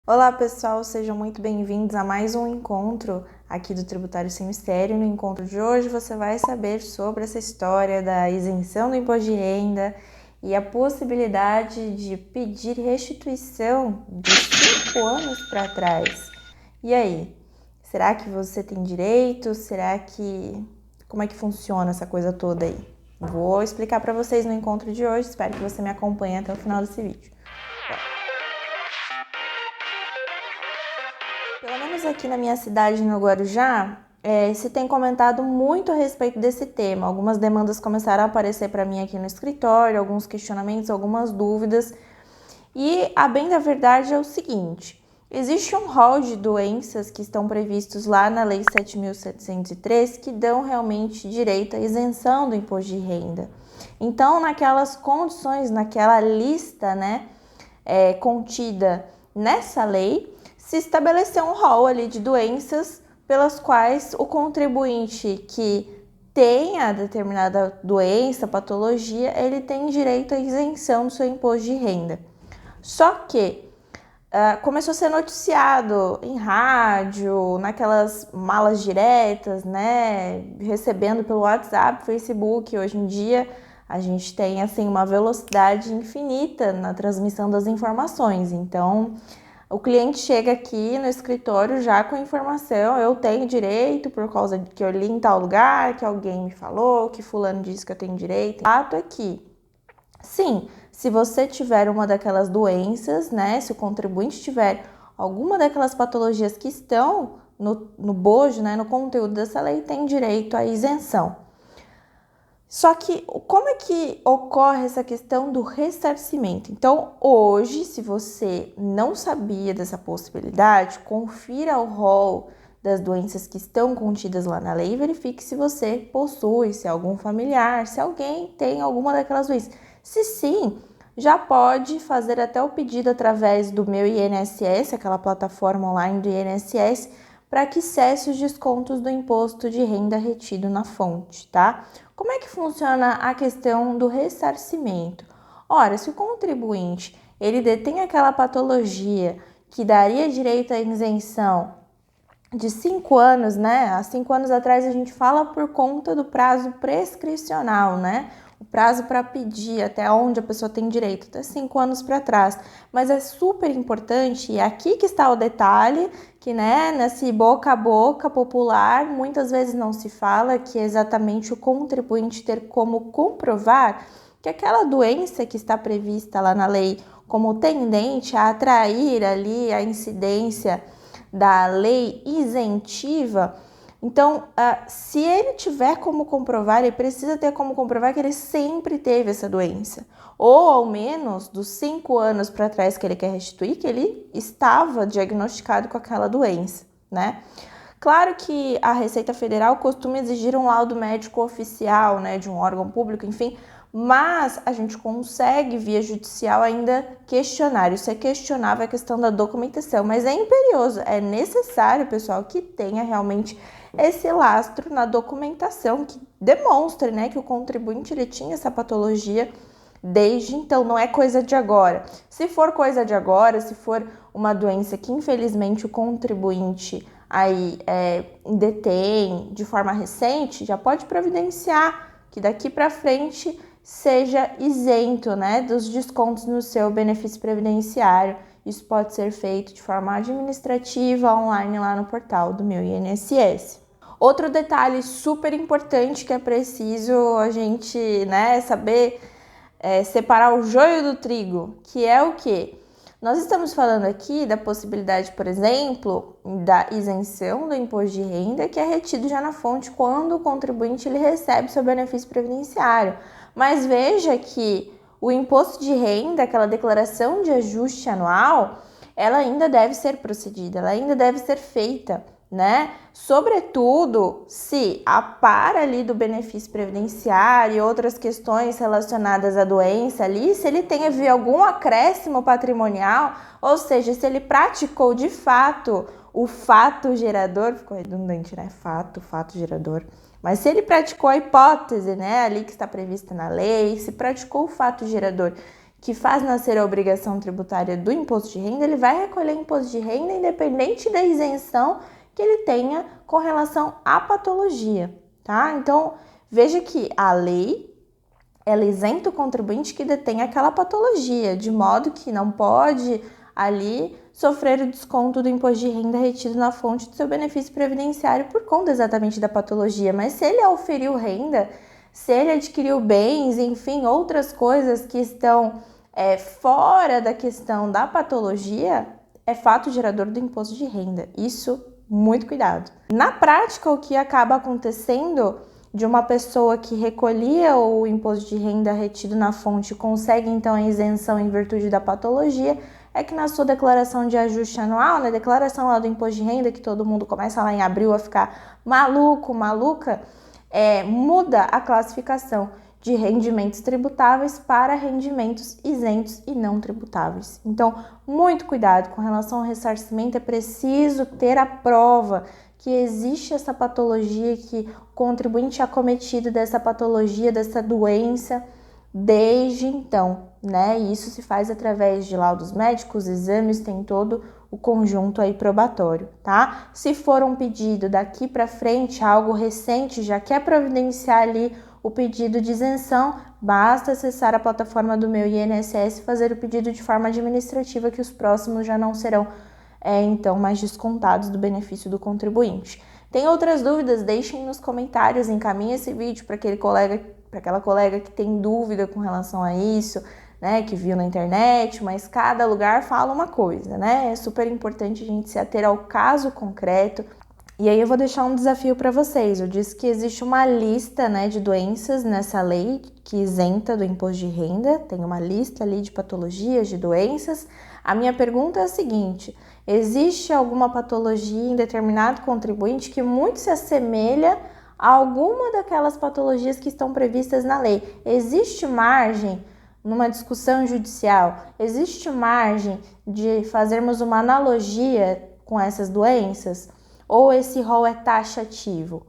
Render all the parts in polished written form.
Olá pessoal, sejam muito bem-vindos a mais um encontro aqui do Tributário Sem Mistério. No encontro de hoje você vai saber sobre essa história da isenção do imposto de renda e a possibilidade de pedir restituição de 5 anos para trás. E aí, será que você tem direito? Como é que funciona essa coisa toda aí? Vou explicar para vocês no encontro de hoje, espero que você me acompanhe até o final desse vídeo. Pelo menos aqui na minha cidade, no Guarujá, se tem comentado muito a respeito desse tema. Algumas demandas começaram a aparecer para mim aqui no escritório, alguns questionamentos, algumas dúvidas. E a bem da verdade é o seguinte: existe um rol de doenças que estão previstos lá na Lei 7.703 que dão realmente direito à isenção do imposto de renda. Então, naquelas condições, naquela lista, contida nessa lei, se estabeleceu um rol ali de doenças pelas quais o contribuinte que tenha determinada doença, patologia, ele tem direito à isenção do seu imposto de renda. Só que começou a ser noticiado em rádio, naquelas malas diretas, recebendo pelo WhatsApp, Facebook. Hoje em dia a gente tem assim uma velocidade infinita na transmissão das informações. Então, o cliente chega aqui no escritório já com a informação: eu tenho direito por causa de que eu li em tal lugar, que alguém me falou, que fulano disse que eu tenho direito. Fato aqui. Sim, se você tiver uma daquelas doenças, se o contribuinte tiver alguma daquelas patologias que estão no bojo, no conteúdo dessa lei, tem direito à isenção. Só que como é que ocorre essa questão do ressarcimento? Então, hoje, se você não sabia dessa possibilidade, confira o rol das doenças que estão contidas lá na lei e verifique se você possui, se é algum familiar, se alguém tem alguma daquelas doenças. Se sim, já pode fazer até o pedido através do Meu INSS, aquela plataforma online do INSS, para que cesse os descontos do imposto de renda retido na fonte, tá? Como é que funciona a questão do ressarcimento? Ora, se o contribuinte ele detém aquela patologia que daria direito à isenção de 5 anos, há 5 anos atrás a gente fala por conta do prazo prescricional, o prazo para pedir até onde a pessoa tem direito, até 5 anos para trás. Mas é super importante, e aqui que está o detalhe, que nesse boca a boca popular, muitas vezes não se fala que é exatamente o contribuinte ter como comprovar que aquela doença que está prevista lá na lei como tendente a atrair ali a incidência da lei isentiva. Então, se ele tiver como comprovar, ele precisa ter como comprovar que ele sempre teve essa doença. Ou, ao menos, dos 5 anos para trás que ele quer restituir, que ele estava diagnosticado com aquela doença, Claro que a Receita Federal costuma exigir um laudo médico oficial, de um órgão público, enfim, mas a gente consegue, via judicial, ainda questionar. Isso é questionável, a questão da documentação, mas é imperioso, é necessário, pessoal, que tenha realmente esse lastro na documentação que demonstre, que o contribuinte ele tinha essa patologia desde então, não é coisa de agora. Se for coisa de agora, se for uma doença que infelizmente o contribuinte aí detém de forma recente, já pode providenciar que daqui para frente seja isento, dos descontos no seu benefício previdenciário. Isso pode ser feito de forma administrativa, online lá no portal do Meu INSS. Outro detalhe super importante que é preciso a gente, saber separar o joio do trigo, que é o quê? Nós estamos falando aqui da possibilidade, por exemplo, da isenção do imposto de renda, que é retido já na fonte quando o contribuinte ele recebe seu benefício previdenciário. Mas veja que o imposto de renda, aquela declaração de ajuste anual, ela ainda deve ser procedida, ela ainda deve ser feita, Sobretudo se a par ali do benefício previdenciário e outras questões relacionadas à doença ali, se ele tem algum acréscimo patrimonial, ou seja, se ele praticou de fato o fato gerador, ficou redundante, fato gerador, mas se ele praticou a hipótese, ali que está prevista na lei, se praticou o fato gerador que faz nascer a obrigação tributária do imposto de renda, ele vai recolher imposto de renda independente da isenção que ele tenha com relação à patologia, tá? Então, veja que a lei, ela isenta o contribuinte que detém aquela patologia, de modo que não pode ali sofrer o desconto do imposto de renda retido na fonte do seu benefício previdenciário por conta exatamente da patologia. Mas se ele auferiu renda, se ele adquiriu bens, enfim, outras coisas que estão fora da questão da patologia, é fato gerador do imposto de renda. Isso, muito cuidado. Na prática, o que acaba acontecendo de uma pessoa que recolhia o imposto de renda retido na fonte e consegue então a isenção em virtude da patologia, é que na sua declaração de ajuste anual, na declaração lá do imposto de renda, que todo mundo começa lá em abril a ficar maluco, maluca, muda a classificação de rendimentos tributáveis para rendimentos isentos e não tributáveis. Então, muito cuidado com relação ao ressarcimento, é preciso ter a prova que existe essa patologia, que o contribuinte é acometido dessa patologia, dessa doença, desde então, né? E isso se faz através de laudos médicos, exames, tem todo o conjunto aí probatório, tá? Se for um pedido daqui para frente, algo recente, já quer providenciar ali o pedido de isenção, basta acessar a plataforma do Meu INSS e fazer o pedido de forma administrativa, que os próximos já não serão, então, mais descontados do benefício do contribuinte. Tem outras dúvidas? Deixem nos comentários, encaminhe esse vídeo para aquela colega que tem dúvida com relação a isso, né, que viu na internet, mas cada lugar fala uma coisa, né? É super importante a gente se ater ao caso concreto. E aí eu vou deixar um desafio para vocês. Eu disse que existe uma lista, né, de doenças nessa lei que isenta do imposto de renda. Tem uma lista ali de patologias, de doenças. A minha pergunta é a seguinte: existe alguma patologia em determinado contribuinte que muito se assemelha a alguma daquelas patologias que estão previstas na lei? Existe margem numa discussão judicial? Existe margem de fazermos uma analogia com essas doenças? Ou esse rol é taxativo?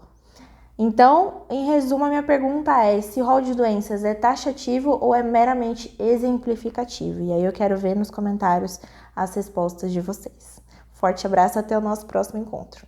Então, em resumo, a minha pergunta é: esse rol de doenças é taxativo ou é meramente exemplificativo? E aí eu quero ver nos comentários as respostas de vocês. Forte abraço, até o nosso próximo encontro.